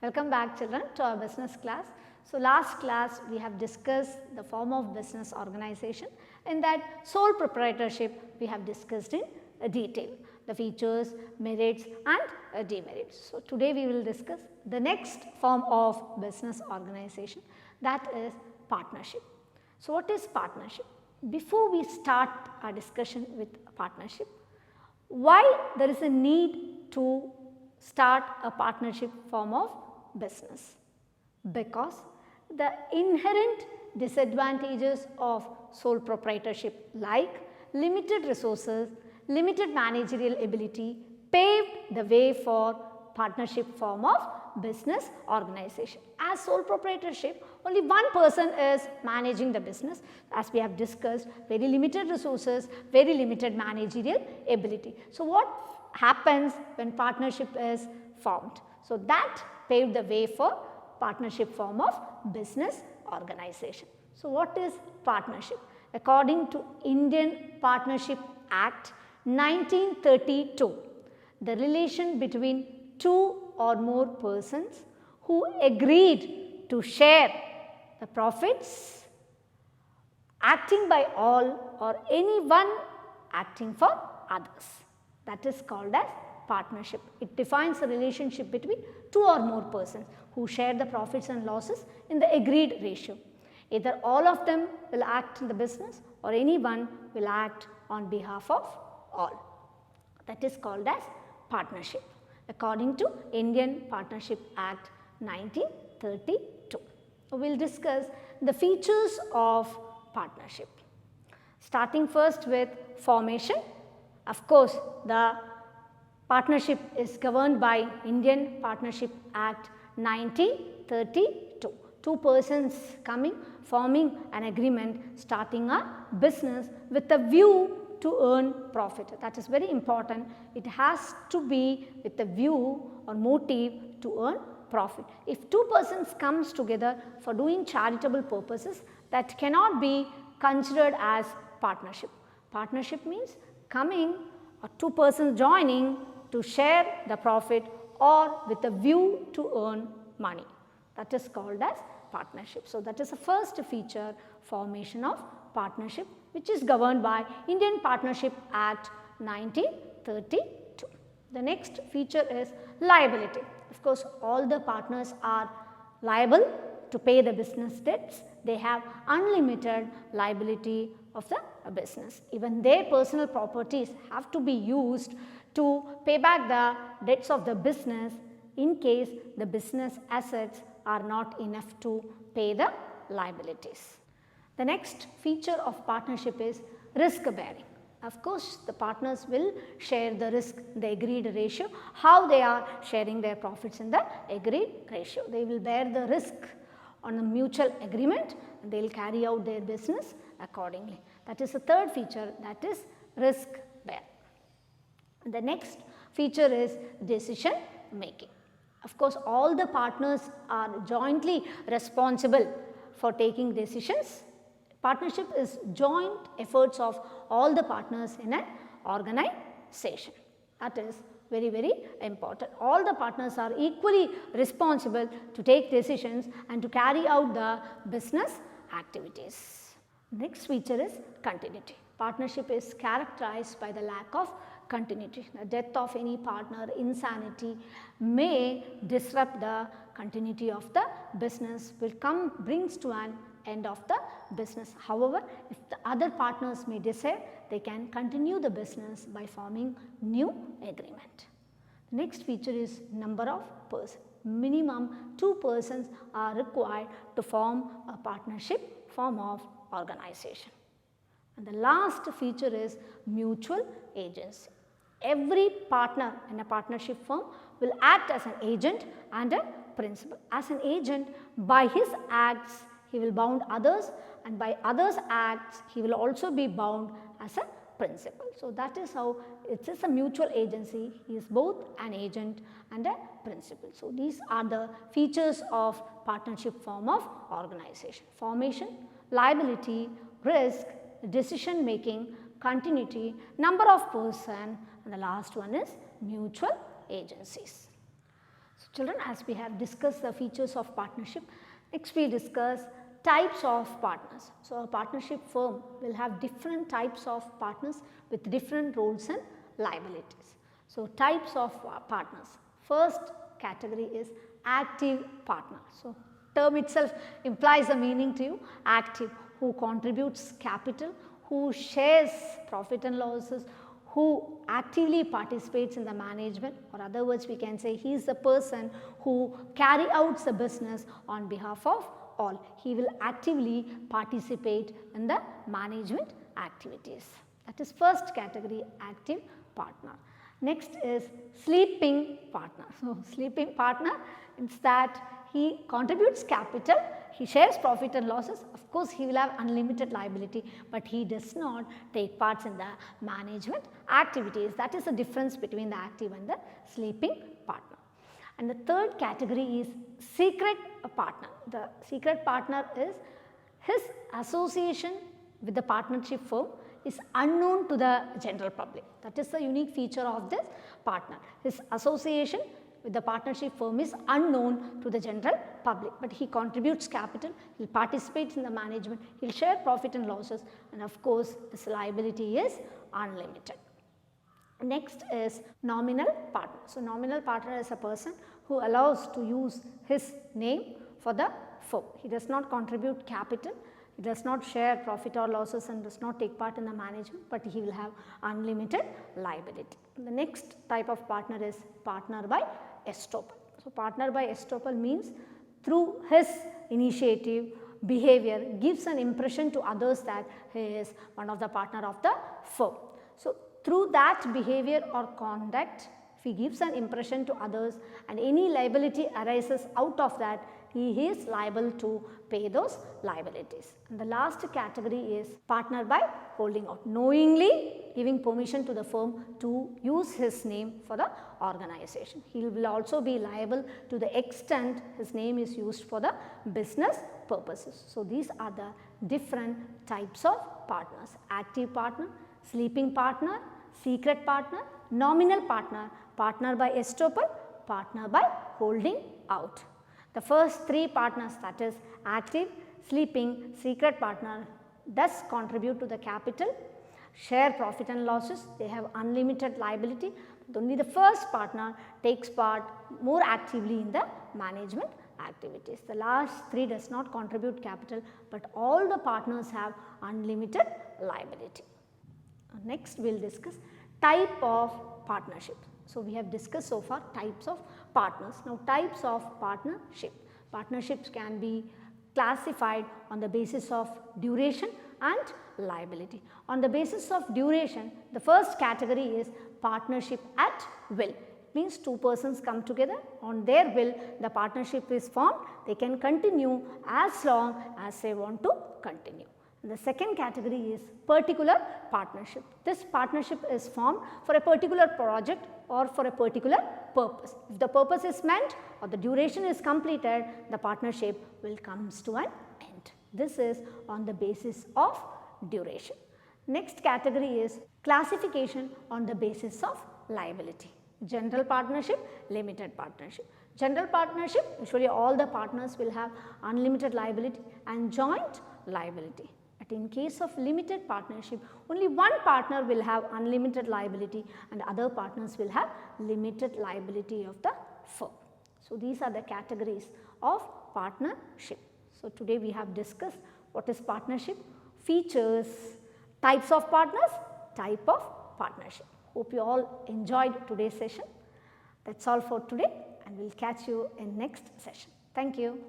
Welcome back children to our business class. So last class we have discussed the form of business organization. In that sole proprietorship we have discussed in detail the features, merits and demerits. So today we will discuss the next form of business organization, that is partnership. So what is partnership? Before we start our discussion with partnership, why there is a need to start a partnership form of business? Because the inherent disadvantages of sole proprietorship like limited resources, limited managerial ability paved the way for partnership form of business organization. As sole proprietorship, only one person is managing the business, as we have discussed, very limited resources, very limited managerial ability. So what happens when partnership is formed? So that paved the way for partnership form of business organization. So what is partnership? According to Indian Partnership Act 1932, the relation between two or more persons who agreed to share the profits acting by all or anyone acting for others. That is called as partnership. It defines the relationship between two or more persons who share the profits and losses in the agreed ratio. Either all of them will act in the business or anyone will act on behalf of all. That is called as partnership according to Indian Partnership Act 1932. We will discuss the features of partnership. Starting first with formation. Of course, the partnership is governed by Indian Partnership Act 1932. Two persons forming an agreement, starting a business with a view to earn profit. That is very important. It has to be with a view or motive to earn profit. If two persons comes together for doing charitable purposes, that cannot be considered as partnership. Partnership means coming or two persons joining to share the profit or with a view to earn money. That is called as partnership. So that is the first feature, formation of partnership, which is governed by Indian Partnership Act 1932. The next feature is liability. Of course, all the partners are liable to pay the business debts. They have unlimited liability of the business. Even their personal properties have to be used to pay back the debts of the business in case the business assets are not enough to pay the liabilities. The next feature of partnership is risk bearing. Of course, the partners will share the risk in the agreed ratio. How they are sharing their profits in the agreed ratio? They will bear the risk on a mutual agreement and they will carry out their business accordingly. That is the third feature, that is risk bearing. The next feature is decision making. Of course, all the partners are jointly responsible for taking decisions. Partnership is joint efforts of all the partners in an organization. That is very, very important. All the partners are equally responsible to take decisions and to carry out the business activities. Next feature is continuity. Partnership is characterized by the lack of continuity. The death of any partner, insanity may disrupt the continuity of the business, brings to an end of the business. However, if the other partners may decide, they can continue the business by forming new agreement. The next feature is number of persons. Minimum 2 persons are required to form a partnership form of organization. And the last feature is mutual agency. Every partner in a partnership firm will act as an agent and a principal. As an agent, by his acts he will bound others, and by others' acts he will also be bound as a principal. So that is how it is a mutual agency. He is both an agent and a principal. So these are the features of partnership form of organization: formation, liability, risk, decision making, continuity, number of person, and the last one is mutual agencies. So, children, as we have discussed the features of partnership, next we discuss types of partners. So, a partnership firm will have different types of partners with different roles and liabilities. So, types of partners. First category is active partner. So, term itself implies a meaning to you, active, who contributes capital, who shares profit and losses, who actively participates in the management, or other words we can say he is the person who carry out the business on behalf of all. He will actively participate in the management activities. That is first category, active partner. Next is sleeping partner. So, sleeping partner is that he contributes capital, he shares profit and losses, of course he will have unlimited liability, but he does not take parts in the management activities. That is the difference between the active and the sleeping partner. And the third category is secret partner. The secret partner is his association with the partnership firm is unknown to the general public. That is the unique feature of this partner. His association with the partnership firm is unknown to the general public, but he contributes capital, he participates in the management, he will share profit and losses, and of course this liability is unlimited. Next is nominal partner. So, nominal partner is a person who allows to use his name for the firm. He does not contribute capital, he does not share profit or losses and does not take part in the management, but he will have unlimited liability. The next type of partner is partner by estoppel. So, partner by estoppel means through his initiative, behavior gives an impression to others that he is one of the partner of the firm. So, through that behavior or conduct, if he gives an impression to others and any liability arises out of that, he is liable to pay those liabilities. And the last category is partner by holding out, knowingly giving permission to the firm to use his name for the organization. He will also be liable to the extent his name is used for the business purposes. So, these are the different types of partners: active partner, sleeping partner, secret partner, nominal partner, partner by estoppel, partner by holding out. The first three partners, that is active, sleeping, secret partner, does contribute to the capital, share profit and losses, they have unlimited liability. Only the first partner takes part more actively in the management activities. The last three does not contribute capital, but all the partners have unlimited liability. Next we will discuss type of partnership. So, we have discussed so far types of partners. Now, types of partnership. Partnerships can be classified on the basis of duration and liability. On the basis of duration, the first category is partnership at will. Means two persons come together, on their will the partnership is formed, they can continue as long as they want to continue. The second category is particular partnership. This partnership is formed for a particular project or for a particular purpose. If the purpose is met or the duration is completed, the partnership will come to an end. This is on the basis of duration. Next category is classification on the basis of liability. General partnership, limited partnership. General partnership, usually all the partners will have unlimited liability and joint liability. But in case of limited partnership, only one partner will have unlimited liability and other partners will have limited liability of the firm. So, these are the categories of partnership. So, today we have discussed what is partnership, features, types of partners, type of partnership. Hope you all enjoyed today's session. That is all for today and we will catch you in next session. Thank you.